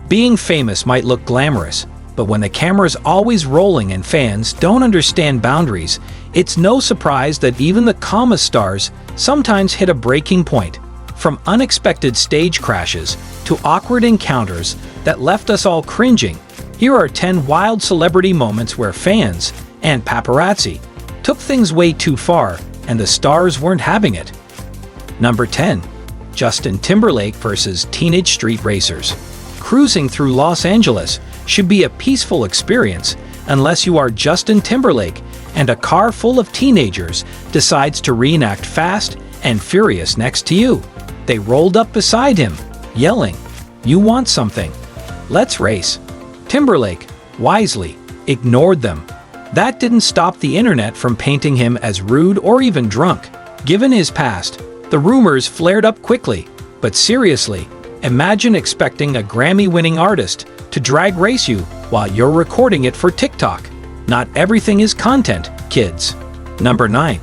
Being famous might look glamorous, but when the camera's always rolling and fans don't understand boundaries, it's no surprise that even the calmest stars sometimes hit a breaking point. From unexpected stage crashes to awkward encounters that left us all cringing, here are 10 wild celebrity moments where fans and paparazzi took things way too far and the stars weren't having it. Number 10. Justin Timberlake versus teenage street racers. Cruising through Los Angeles should be a peaceful experience unless you are Justin Timberlake and a car full of teenagers decides to reenact Fast and Furious next to you. They rolled up beside him, yelling, "You want something? Let's race." Timberlake, wisely, ignored them. That didn't stop the internet from painting him as rude or even drunk. Given his past, the rumors flared up quickly. But seriously, imagine expecting a Grammy-winning artist to drag race you while you're recording it for TikTok. Not everything is content, kids. Number 9.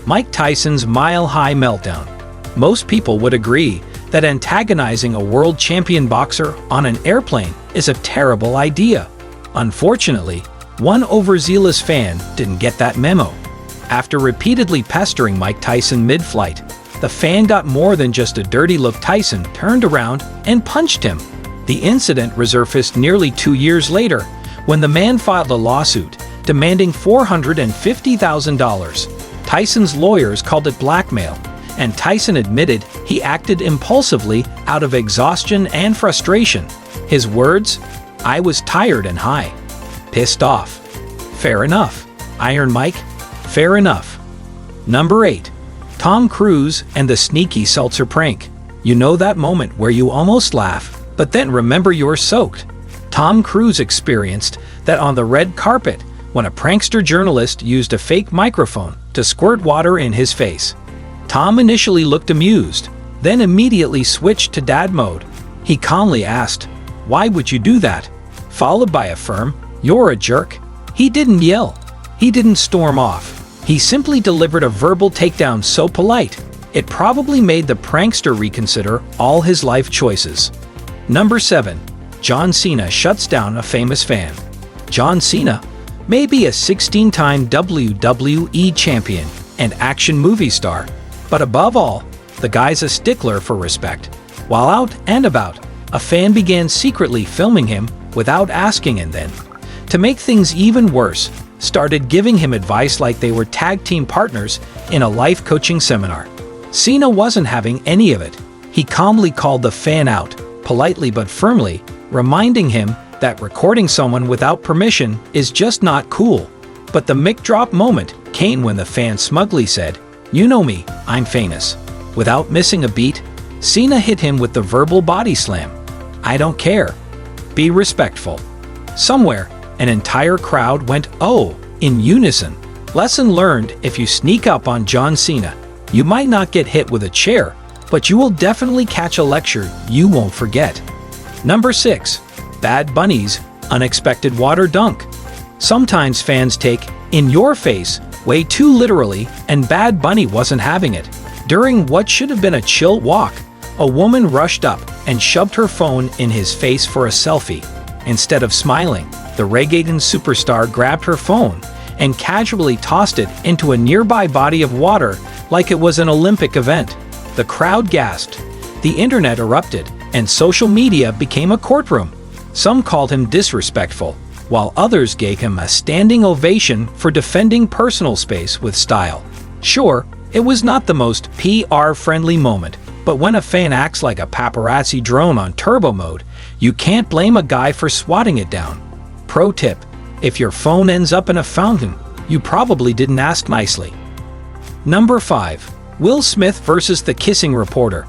Mike Tyson's mile-high meltdown. Most people would agree that antagonizing a world champion boxer on an airplane is a terrible idea. Unfortunately, one overzealous fan didn't get that memo. After repeatedly pestering Mike Tyson mid-flight, the fan got more than just a dirty look. Tyson turned around and punched him. The incident resurfaced nearly 2 years later when the man filed a lawsuit demanding $450,000. Tyson's lawyers called it blackmail, and Tyson admitted he acted impulsively out of exhaustion and frustration. His words, "I was tired and high. Pissed off." Fair enough. Iron Mike? Fair enough. Number 8. Tom Cruise and the sneaky seltzer prank. You know that moment where you almost laugh, but then remember you're soaked? Tom Cruise experienced that on the red carpet when a prankster journalist used a fake microphone to squirt water in his face. Tom initially looked amused, then immediately switched to dad mode. He calmly asked, "Why would you do that?" Followed by a firm, "You're a jerk." He didn't yell. He didn't storm off. He simply delivered a verbal takedown so polite, it probably made the prankster reconsider all his life choices. Number 7. John Cena shuts down a famous fan. John Cena may be a 16-time WWE champion and action movie star, but above all, the guy's a stickler for respect. While out and about, a fan began secretly filming him without asking and then, to make things even worse, started giving him advice like they were tag team partners in a life coaching seminar. Cena wasn't having any of it. He calmly called the fan out, politely but firmly, reminding him that recording someone without permission is just not cool. But the mic drop moment came when the fan smugly said, "You know me, I'm famous." Without missing a beat, Cena hit him with the verbal body slam. "I don't care. Be respectful." Somewhere, an entire crowd went "oh" in unison. Lesson learned: if you sneak up on John Cena, you might not get hit with a chair, but you will definitely catch a lecture you won't forget. Number 6. Bad Bunny's unexpected water dunk. Sometimes fans take "in your face" way too literally, and Bad Bunny wasn't having it. During what should have been a chill walk, a woman rushed up and shoved her phone in his face for a selfie. Instead of smiling, the reggaeton superstar grabbed her phone and casually tossed it into a nearby body of water like it was an Olympic event. The crowd gasped, the internet erupted, and social media became a courtroom. Some called him disrespectful, while others gave him a standing ovation for defending personal space with style. Sure, it was not the most PR-friendly moment, but when a fan acts like a paparazzi drone on turbo mode, you can't blame a guy for swatting it down. Pro tip: if your phone ends up in a fountain, you probably didn't ask nicely. Number 5. Will Smith versus the kissing reporter.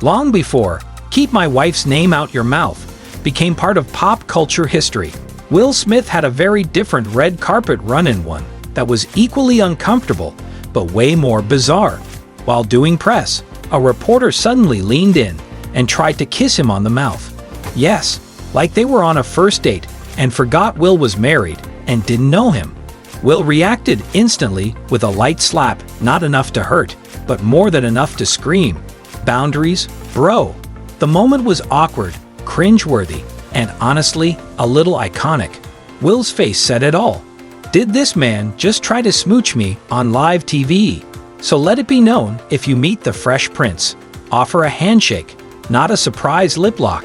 Long before "keep my wife's name out your mouth" became part of pop culture history, Will Smith had a very different red carpet run-in, one that was equally uncomfortable, but way more bizarre. While doing press, a reporter suddenly leaned in and tried to kiss him on the mouth. Yes, like they were on a first date and forgot Will was married and didn't know him. Will reacted instantly with a light slap, not enough to hurt, but more than enough to scream, "Boundaries, bro." The moment was awkward, cringe-worthy, and honestly, a little iconic. Will's face said it all. Did this man just try to smooch me on live TV? So let it be known, if you meet the Fresh Prince, offer a handshake, not a surprise lip lock.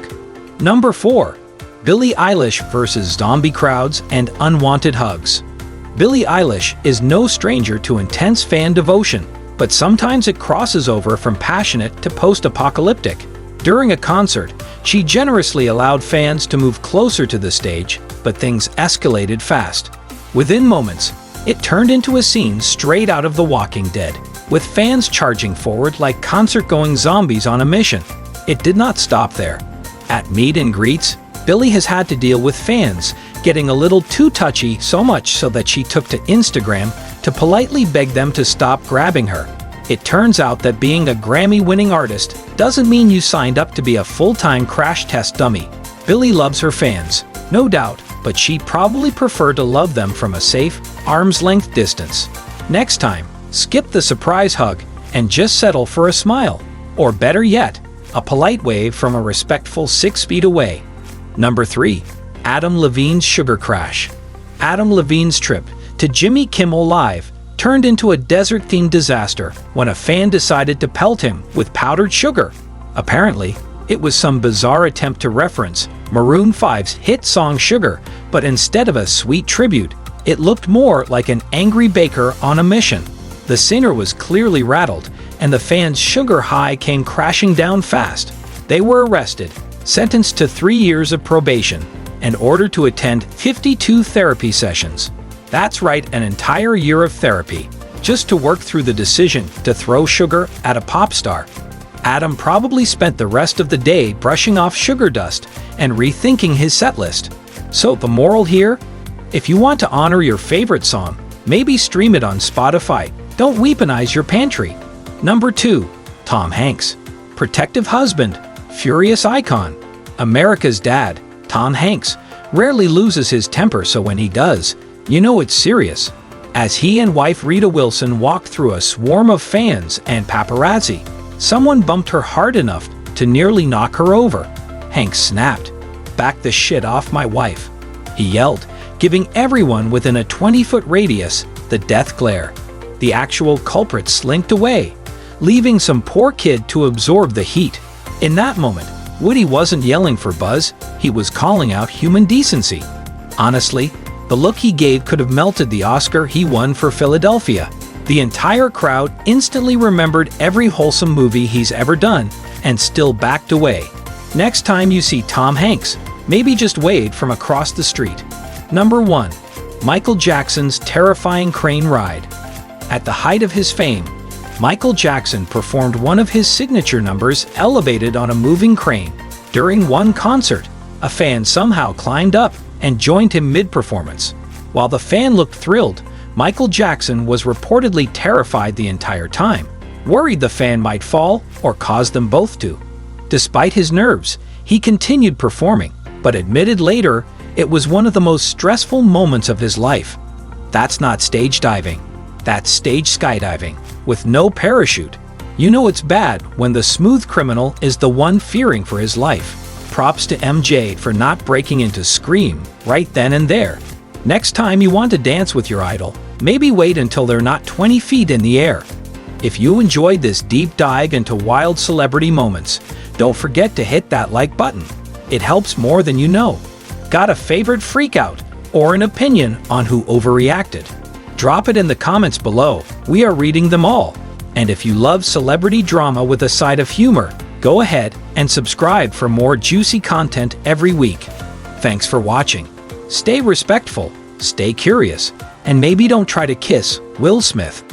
Number 4. Billie Eilish versus zombie crowds and unwanted hugs. Billie Eilish is no stranger to intense fan devotion, but sometimes it crosses over from passionate to post-apocalyptic. During a concert, she generously allowed fans to move closer to the stage, but things escalated fast. Within moments, it turned into a scene straight out of The Walking Dead, with fans charging forward like concert-going zombies on a mission. It did not stop there. At meet and greets, Billie has had to deal with fans getting a little too touchy, so much so that she took to Instagram to politely beg them to stop grabbing her. It turns out that being a Grammy-winning artist doesn't mean you signed up to be a full-time crash test dummy. Billie loves her fans, no doubt, but she'd probably prefer to love them from a safe, arm's-length distance. Next time, skip the surprise hug and just settle for a smile. Or better yet, a polite wave from a respectful 6 feet away. Number 3. Adam Levine's sugar crash. Adam Levine's trip to Jimmy Kimmel Live turned into a desert-themed disaster when a fan decided to pelt him with powdered sugar. Apparently, it was some bizarre attempt to reference Maroon 5's hit song Sugar, but instead of a sweet tribute, it looked more like an angry baker on a mission. The singer was clearly rattled, and the fans' sugar high came crashing down fast. They were arrested, sentenced to 3 years of probation, and ordered to attend 52 therapy sessions. That's right, an entire year of therapy, just to work through the decision to throw sugar at a pop star. Adam probably spent the rest of the day brushing off sugar dust and rethinking his setlist. So the moral here? If you want to honor your favorite song, maybe stream it on Spotify. Don't weaponize your pantry. Number 2. Tom Hanks. Protective husband, furious icon. America's dad, Tom Hanks, rarely loses his temper, so when he does, you know it's serious. As he and wife Rita Wilson walked through a swarm of fans and paparazzi, someone bumped her hard enough to nearly knock her over. Hanks snapped, "Back the shit off my wife," he yelled, giving everyone within a 20-foot radius the death glare. The actual culprit slinked away, leaving some poor kid to absorb the heat. In that moment, Woody wasn't yelling for buzz, he was calling out human decency. Honestly, the look he gave could have melted the Oscar he won for Philadelphia. The entire crowd instantly remembered every wholesome movie he's ever done and still backed away. Next time you see Tom Hanks, maybe just wave from across the street. Number 1. Michael Jackson's terrifying crane ride. At the height of his fame, Michael Jackson performed one of his signature numbers elevated on a moving crane. During one concert, a fan somehow climbed up and joined him mid-performance. While the fan looked thrilled, Michael Jackson was reportedly terrified the entire time, worried the fan might fall or cause them both to. Despite his nerves, he continued performing, but admitted later it was one of the most stressful moments of his life. That's not stage diving. That's stage skydiving, with no parachute. You know it's bad when the smooth criminal is the one fearing for his life. Props to MJ for not breaking into Scream right then and there. Next time you want to dance with your idol, maybe wait until they're not 20 feet in the air. If you enjoyed this deep dive into wild celebrity moments, don't forget to hit that like button. It helps more than you know. Got a favorite freakout or an opinion on who overreacted? Drop it in the comments below. We are reading them all. And if you love celebrity drama with a side of humor, go ahead and subscribe for more juicy content every week. Thanks for watching. Stay respectful, stay curious, and maybe don't try to kiss Will Smith.